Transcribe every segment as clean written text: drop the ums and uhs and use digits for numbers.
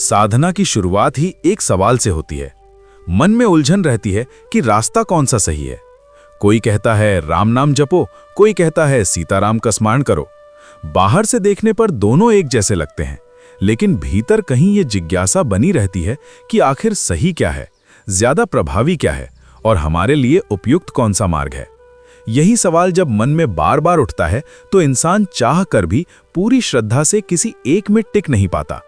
साधना की शुरुआत ही एक सवाल से होती है। मन में उलझन रहती है कि रास्ता कौन सा सही है। कोई कहता है राम नाम जपो, कोई कहता है सीताराम का स्मरण करो। बाहर से देखने पर दोनों एक जैसे लगते हैं, लेकिन भीतर कहीं ये जिज्ञासा बनी रहती है कि आखिर सही क्या है, ज्यादा प्रभावी क्या है और हमारे लिए उपयुक्त कौन सा मार्ग है। यही सवाल जब मन में बार बार उठता है तो इंसान चाह कर भी पूरी श्रद्धा से किसी एक में टिक नहीं पाता।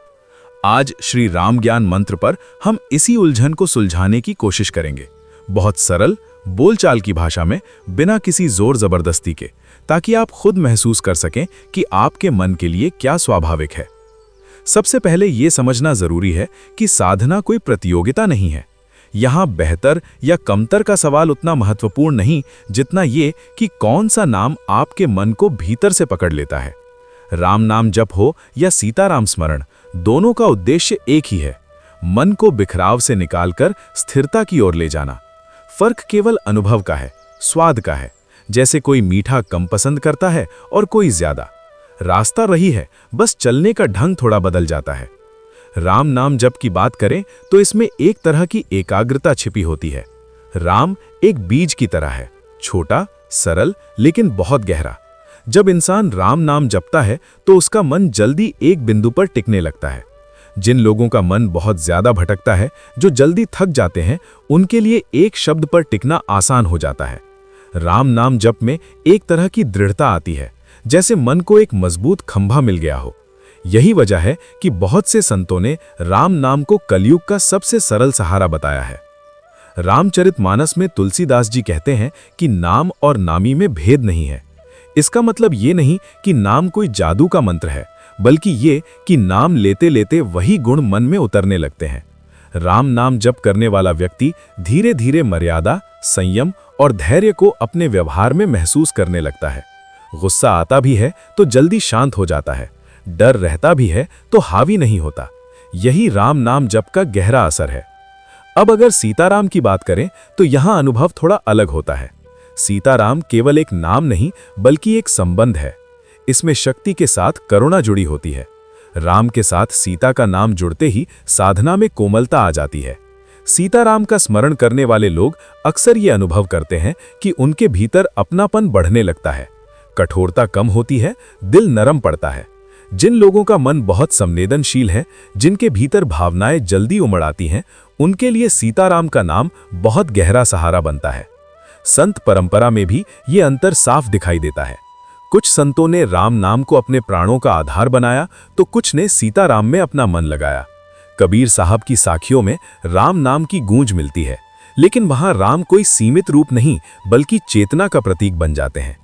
आज श्री राम ज्ञान मंत्र पर हम इसी उलझन को सुलझाने की कोशिश करेंगे, बहुत सरल बोलचाल की भाषा में, बिना किसी जोर जबरदस्ती के, ताकि आप खुद महसूस कर सकें कि आपके मन के लिए क्या स्वाभाविक है। सबसे पहले यह समझना जरूरी है कि साधना कोई प्रतियोगिता नहीं है। यहां बेहतर या कमतर का सवाल उतना महत्वपूर्ण नहीं जितना ये कि कौन सा नाम आपके मन को भीतर से पकड़ लेता है। राम नाम जप हो या सीताराम स्मरण, दोनों का उद्देश्य एक ही है, मन को बिखराव से निकालकर स्थिरता की ओर ले जाना। फर्क केवल अनुभव का है, स्वाद का है। जैसे कोई मीठा कम पसंद करता है और कोई ज्यादा। रास्ता वही है, बस चलने का ढंग थोड़ा बदल जाता है। राम नाम जप की बात करें तो इसमें एक तरह की एकाग्रता छिपी होती है। राम एक बीज की तरह है, छोटा, सरल, लेकिन बहुत गहरा। जब इंसान राम नाम जपता है तो उसका मन जल्दी एक बिंदु पर टिकने लगता है। जिन लोगों का मन बहुत ज्यादा भटकता है, जो जल्दी थक जाते हैं, उनके लिए एक शब्द पर टिकना आसान हो जाता है। राम नाम जप में एक तरह की दृढ़ता आती है, जैसे मन को एक मजबूत खंभा मिल गया हो। यही वजह है कि बहुत से संतों ने राम नाम को कलयुग का सबसे सरल सहारा बताया है। रामचरितमानस में तुलसीदास जी कहते हैं कि नाम और नामी में भेद नहीं है। इसका मतलब ये नहीं कि नाम कोई जादू का मंत्र है, बल्कि ये कि नाम लेते लेते वही गुण मन में उतरने लगते हैं। राम नाम जप करने वाला व्यक्ति धीरे धीरे मर्यादा, संयम और धैर्य को अपने व्यवहार में महसूस करने लगता है। गुस्सा आता भी है तो जल्दी शांत हो जाता है, डर रहता भी है तो हावी नहीं होता। यही राम नाम जप का गहरा असर है। अब अगर सीताराम की बात करें तो यहां अनुभव थोड़ा अलग होता है। सीताराम केवल एक नाम नहीं, बल्कि एक संबंध है। इसमें शक्ति के साथ करुणा जुड़ी होती है। राम के साथ सीता का नाम जुड़ते ही साधना में कोमलता आ जाती है। सीताराम का स्मरण करने वाले लोग अक्सर ये अनुभव करते हैं कि उनके भीतर अपनापन बढ़ने लगता है, कठोरता कम होती है, दिल नरम पड़ता है। जिन लोगों का मन बहुत संवेदनशील है, जिनके भीतर भावनाएं जल्दी उमड़ आती हैं, उनके लिए सीताराम का नाम बहुत गहरा सहारा बनता है। संत परंपरा में भी ये अंतर साफ दिखाई देता है। कुछ संतों ने राम नाम को अपने प्राणों का आधार बनाया तो कुछ ने सीताराम में अपना मन लगाया। कबीर साहब की साखियों में राम नाम की गूंज मिलती है, लेकिन वहां राम कोई सीमित रूप नहीं, बल्कि चेतना का प्रतीक बन जाते हैं।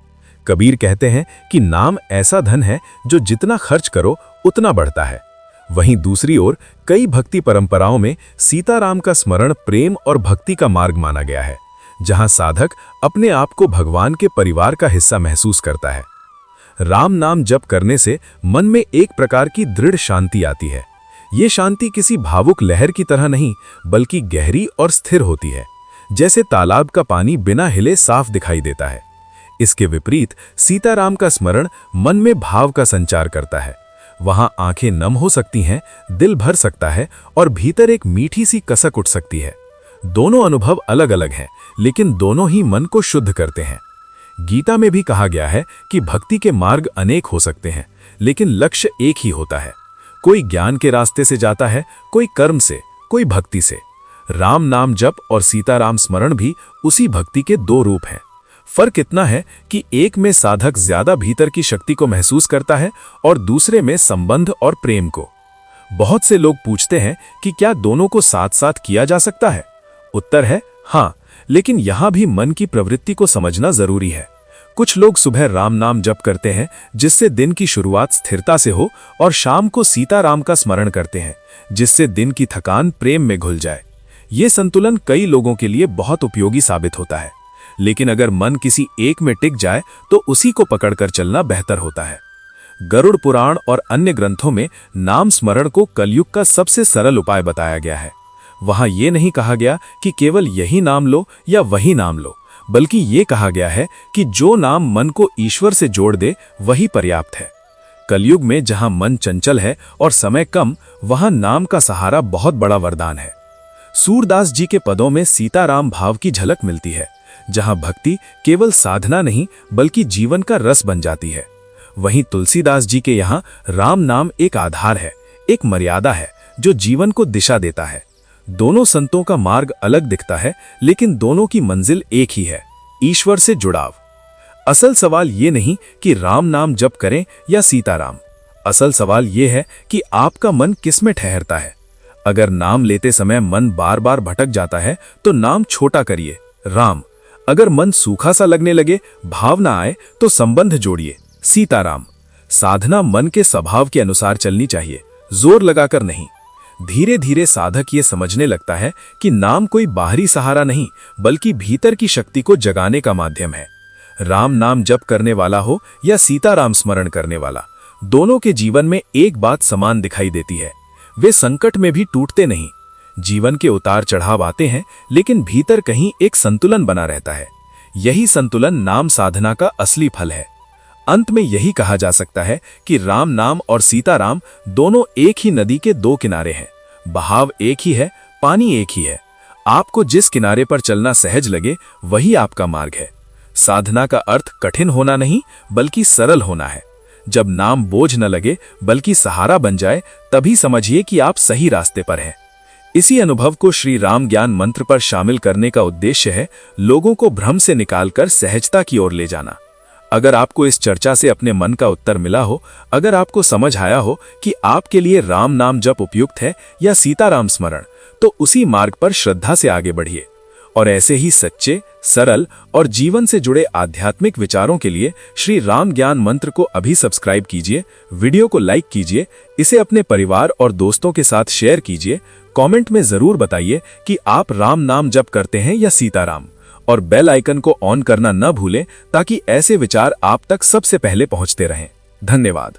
कबीर कहते हैं कि नाम ऐसा धन है जो जितना खर्च करो उतना बढ़ता है। वहीं दूसरी ओर कई भक्ति परंपराओं में सीताराम का स्मरण प्रेम और भक्ति का मार्ग माना गया है, जहां साधक अपने आप को भगवान के परिवार का हिस्सा महसूस करता है। राम नाम जप करने से मन में एक प्रकार की दृढ़ शांति आती है। ये शांति किसी भावुक लहर की तरह नहीं, बल्कि गहरी और स्थिर होती है, जैसे तालाब का पानी बिना हिले साफ दिखाई देता है। इसके विपरीत सीताराम का स्मरण मन में भाव का संचार करता है। वहां आंखें नम हो सकती हैं, दिल भर सकता है और भीतर एक मीठी सी कसक उठ सकती है। दोनों अनुभव अलग अलग हैं, लेकिन दोनों ही मन को शुद्ध करते हैं। गीता में भी कहा गया है कि भक्ति के मार्ग अनेक हो सकते हैं, लेकिन लक्ष्य एक ही होता है। कोई ज्ञान के रास्ते से जाता है, कोई कर्म से, कोई भक्ति से। राम नाम जप और सीताराम स्मरण भी उसी भक्ति के दो रूप हैं। फर्क इतना है कि एक में साधक ज्यादा भीतर की शक्ति को महसूस करता है और दूसरे में संबंध और प्रेम को। बहुत से लोग पूछते हैं कि क्या दोनों को साथ साथ किया जा सकता है? उत्तर है हाँ, लेकिन यहां भी मन की प्रवृत्ति को समझना जरूरी है। कुछ लोग सुबह राम नाम जप करते हैं, जिससे दिन की शुरुआत स्थिरता से हो, और शाम को सीताराम का स्मरण करते हैं, जिससे दिन की थकान प्रेम में घुल जाए। ये संतुलन कई लोगों के लिए बहुत उपयोगी साबित होता है, लेकिन अगर मन किसी एक में टिक जाए तो उसी को पकड़कर चलना बेहतर होता है। गरुड़ पुराण और अन्य ग्रंथों में नाम स्मरण को कलयुग का सबसे सरल उपाय बताया गया है। वहां यह नहीं कहा गया कि केवल यही नाम लो या वही नाम लो, बल्कि ये कहा गया है कि जो नाम मन को ईश्वर से जोड़ दे वही पर्याप्त है। कलयुग में जहां मन चंचल है और समय कम, वहां नाम का सहारा बहुत बड़ा वरदान है। सूरदास जी के पदों में सीताराम भाव की झलक मिलती है, जहां भक्ति केवल साधना नहीं बल्कि जीवन का रस बन जाती है। वहीं तुलसीदास जी के यहाँ राम नाम एक आधार है, एक मर्यादा है जो जीवन को दिशा देता है। दोनों संतों का मार्ग अलग दिखता है, लेकिन दोनों की मंजिल एक ही है, ईश्वर से जुड़ाव। असल सवाल ये नहीं कि राम नाम जप करें या सीताराम। असल सवाल ये है कि आपका मन किस में ठहरता है। अगर नाम लेते समय मन बार बार भटक जाता है तो नाम छोटा करिए, राम। अगर मन सूखा सा लगने लगे, भाव ना आए, तो संबंध जोड़िए, सीताराम। साधना मन के स्वभाव के अनुसार चलनी चाहिए, जोर लगाकर नहीं। धीरे धीरे साधक ये समझने लगता है कि नाम कोई बाहरी सहारा नहीं बल्कि भीतर की शक्ति को जगाने का माध्यम है। राम नाम जप करने वाला हो या सीताराम स्मरण करने वाला, दोनों के जीवन में एक बात समान दिखाई देती है, वे संकट में भी टूटते नहीं। जीवन के उतार चढ़ाव आते हैं, लेकिन भीतर कहीं एक संतुलन बना रहता है। यही संतुलन नाम साधना का असली फल है। अंत में यही कहा जा सकता है कि राम नाम और सीताराम दोनों एक ही नदी के दो किनारे हैं। बहाव एक ही है, पानी एक ही है। आपको जिस किनारे पर चलना सहज लगे वही आपका मार्ग है। साधना का अर्थ कठिन होना नहीं बल्कि सरल होना है। जब नाम बोझ न लगे बल्कि सहारा बन जाए, तभी समझिए कि आप सही रास्ते पर हैं। इसी अनुभव को श्री राम ज्ञान मंत्र पर शामिल करने का उद्देश्य है लोगों को भ्रम से निकालकर सहजता की ओर ले जाना। अगर आपको इस चर्चा से अपने मन का उत्तर मिला हो, अगर आपको समझ आया हो कि आपके लिए राम नाम जप उपयुक्त है या सीताराम स्मरण, तो उसी मार्ग पर श्रद्धा से आगे बढ़िए। और ऐसे ही सच्चे, सरल और जीवन से जुड़े आध्यात्मिक विचारों के लिए श्री राम ज्ञान मंत्र को अभी सब्सक्राइब कीजिए, वीडियो को लाइक कीजिए, इसे अपने परिवार और दोस्तों के साथ शेयर कीजिए। कमेंट में जरूर बताइए कि आप राम नाम जप करते हैं या सीताराम, और बेल आइकन को ऑन करना न भूलें ताकि ऐसे विचार आप तक सबसे पहले पहुंचते रहें। धन्यवाद।